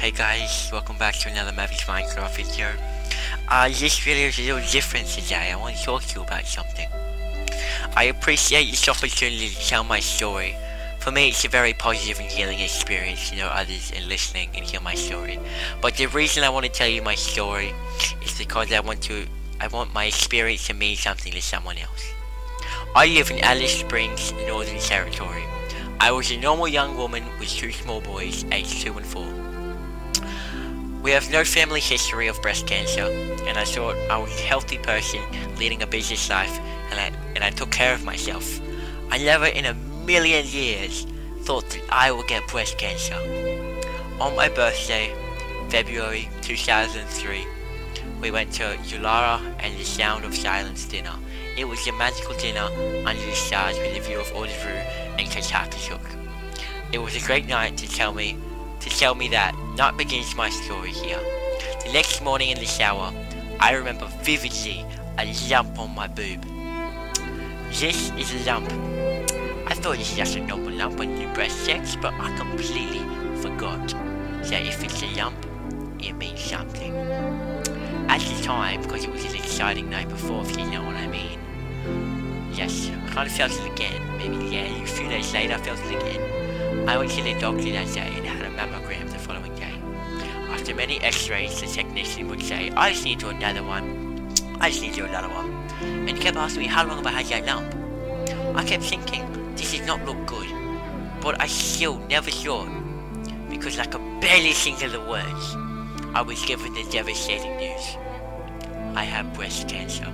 Hey guys, welcome back to another MAVYminecraft video. This video is a little different today. I want to talk to you about something. I appreciate this opportunity to tell my story. For me, it's a very positive and healing experience to know others and listening and hear my story. But the reason I want to tell you my story is because I want my experience to mean something to someone else. I live in Alice Springs, Northern Territory. I was a normal young woman with two small boys, aged 2 and 4. We have no family history of breast cancer, and I thought I was a healthy person leading a business life, and I took care of myself. I never in a million years thought that I would get breast cancer. On my birthday, February 2003, we went to Yulara and the Sound of Silence dinner. It was a magical dinner under the stars with a view of Audrey and Katakatuk. It was a great night to tell me that not begins my story here. The next morning in the shower, I remember vividly a lump on my boob. This is a lump. I thought it was just a normal lump when you do breast sex, but I completely forgot that if it's a lump, it means something. At the time, because it was an exciting night before, if you know what I mean. Yes, I kind of felt it again. Maybe a few days later I felt it again. I went to the doctor that day and had a mammogram the following day. After many x-rays, the technician would say, I just need to do another one. I just need to do another one. And he kept asking me how long have I had that lump. I kept thinking, this does not look good. But I still never thought, because I could barely think of the words, I was given the devastating news. I have breast cancer.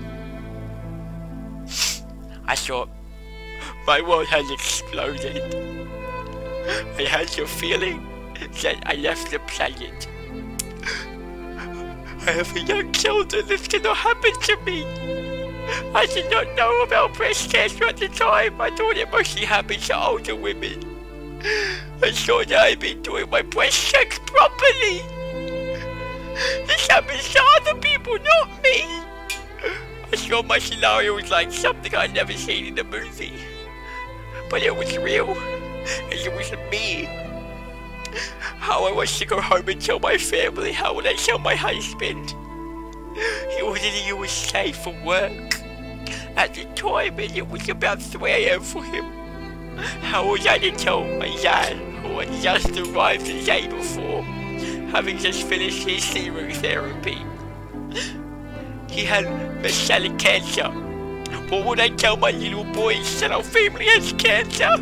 I thought, my world has exploded. I had the feeling that I left the planet. I have young children, this cannot happen to me. I did not know about breast cancer at the time. I thought it mostly happened to older women. I thought that I'd been doing my breast checks properly. This happens to other people, not me. I thought my scenario was like something I'd never seen in a movie. But it was real, and it was me. How I was to go home and tell my family, how would I tell my husband? He was in the USA for work at the time, and it was about 3 AM for him. How was I to tell my dad, who had just arrived the day before, having just finished his chemotherapy? He had metallic cancer. What would I tell my little boys that our family has cancer?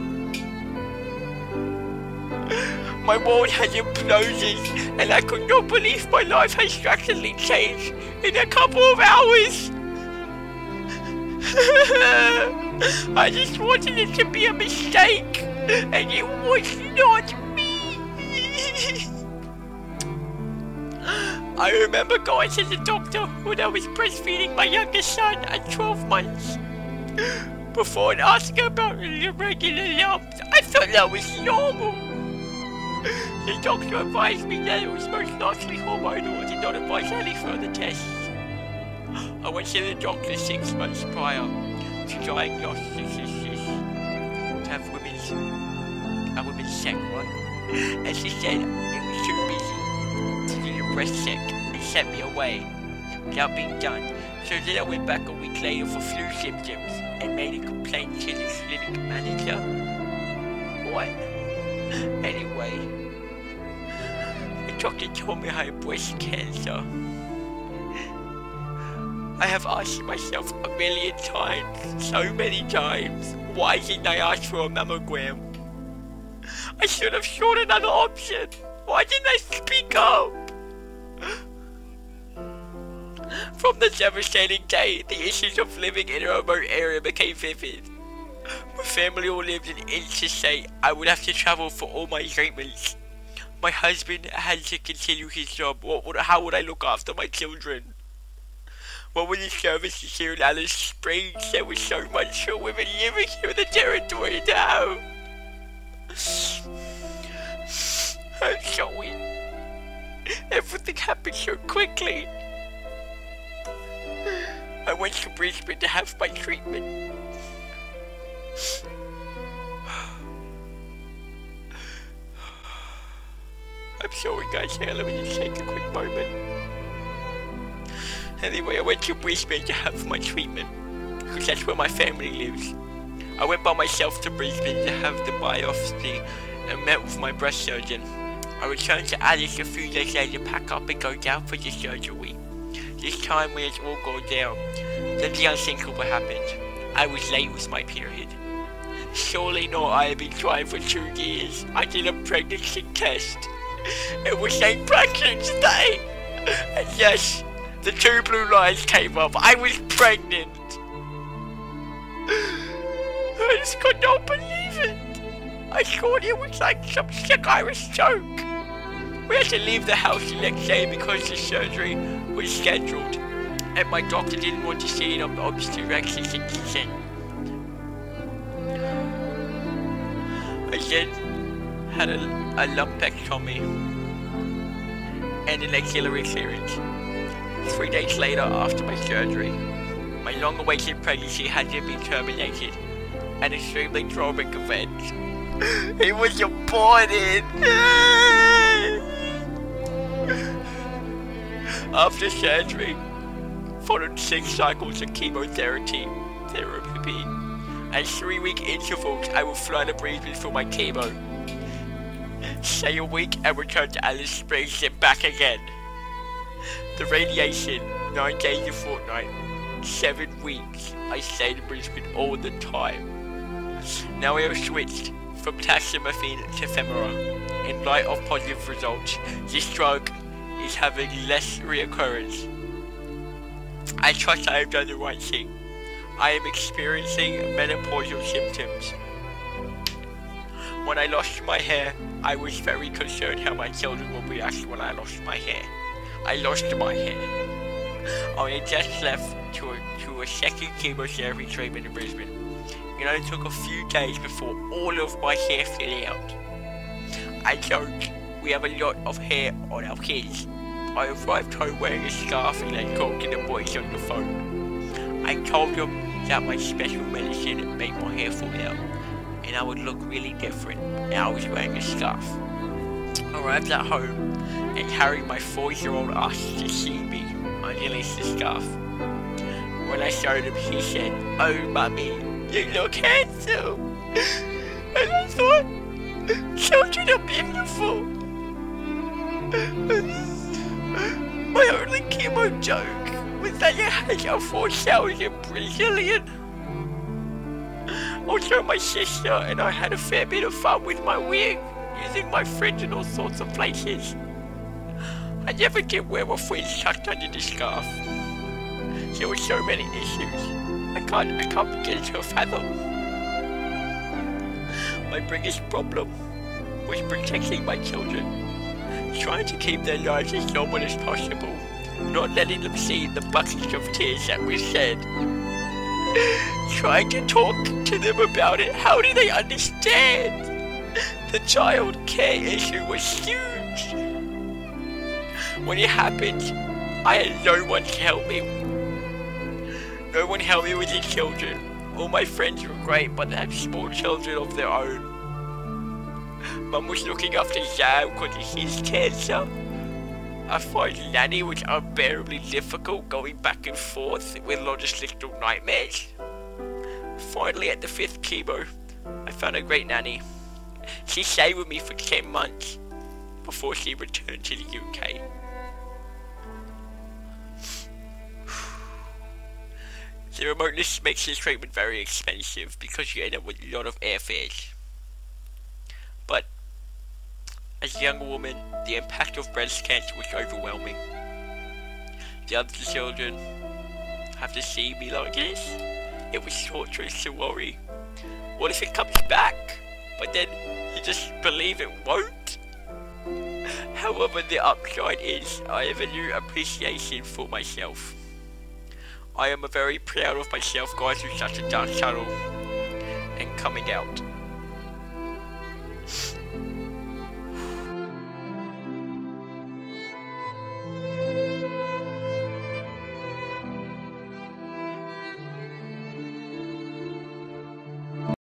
My world has imploded, and I could not believe my life has drastically changed in a couple of hours. I just wanted it to be a mistake, and it was not me. I remember going to the doctor when I was breastfeeding my youngest son at 12 months. Before asking about the irregular lumps, I thought that was normal. The doctor advised me that it was most likely hormonal and did not advise any further tests. I went to the doctor 6 months prior to diagnosis to have a women's check, right? And she said it was too busy to do the breast check and sent me away without being done. So then I went back a week later for flu symptoms and made a complaint to the clinic manager. What? Anyway, the doctor told me I had breast cancer. I have asked myself a million times, so many times, why didn't I ask for a mammogram? I should have sought another option. Why didn't I speak up? From the devastating day, the issues of living in a remote area became vivid. My family all lived in interstate. I would have to travel for all my treatments. My husband had to continue his job. How would I look after my children? What were the services here in Alice Springs? There was so much for women living here in the territory now. I'm sorry. Everything happened so quickly. I went to Brisbane to have my treatment. I'm sorry guys, hang on, let me just take a quick moment. Anyway, I went to Brisbane to have my treatment, because that's where my family lives. I went by myself to Brisbane to have the biopsy and met with my breast surgeon. I returned to Alice a few days later to pack up and go down for the surgery. This time when it's all gone down, then the unthinkable happened. I was late with my period. Surely not, I have been trying for 2 years. I did a pregnancy test. It was St. Patrick's Day. And yes, the 2 blue lines came up. I was pregnant. I just could not believe it. I thought it was like some sick Irish joke. We had to leave the house the next day because the surgery was scheduled. And my doctor didn't want to see it on obstetrics and consent. I then had a lumpectomy and an axillary clearance. 3 days later, after my surgery, my long-awaited pregnancy had to be terminated. An extremely traumatic event. It was aborted! After surgery, followed 6 cycles of chemotherapy, and 3-week intervals, I would fly to Brisbane for my chemo. Stay a week and return to Alice Springs and back again. The radiation, 9 days a fortnight, 7 weeks, I stayed in Brisbane all the time. Now I have switched from taxamethine to Femora. In light of positive results, this drug is having less reoccurrence. I trust I have done the right thing. I am experiencing menopausal symptoms. When I lost my hair, I was very concerned how my children would react when I lost my hair. I lost my hair. I had just left to a second chemotherapy treatment in Brisbane. It only took a few days before all of my hair fell out. I joke, we have a lot of hair on our kids. I arrived home wearing a scarf and then talked to the boys on the phone. I told them that my special medicine made my hair fall out and I would look really different, and I was wearing a scarf. I arrived at home and Harry, my 4-year-old, asked to see me underneath the scarf. When I showed him, he said, "Oh mummy, you look handsome." And I thought, children are beautiful. My only chemo joke was that it had a 4,000 Brazilian. Also, my sister and I had a fair bit of fun with my wig, using my fringe in all sorts of places. I never did wear a fringe tucked under the scarf. There were so many issues. I can't begin to fathom. My biggest problem was protecting my children, trying to keep their lives as normal as possible, not letting them see the buckets of tears that we shed. Trying to talk to them about it, how do they understand? The child care issue was huge. When it happened, I had no one to help me. No one helped me with the children. All my friends were great, but they had small children of their own. Mum was looking after Zam because of his cancer. I find Nanny was unbearably difficult, going back and forth with logistical nightmares. Finally, at the 5th chemo, I found a great nanny. She stayed with me for 10 months before she returned to the UK. The remoteness makes this treatment very expensive because you end up with a lot of airfares. But as a young woman, the impact of breast cancer was overwhelming. The other children have to see me like this. It was torturous to worry. What if it comes back? But then you just believe it won't. However, the upside is I have a new appreciation for myself. I am very proud of myself going through such a dark tunnel and coming out.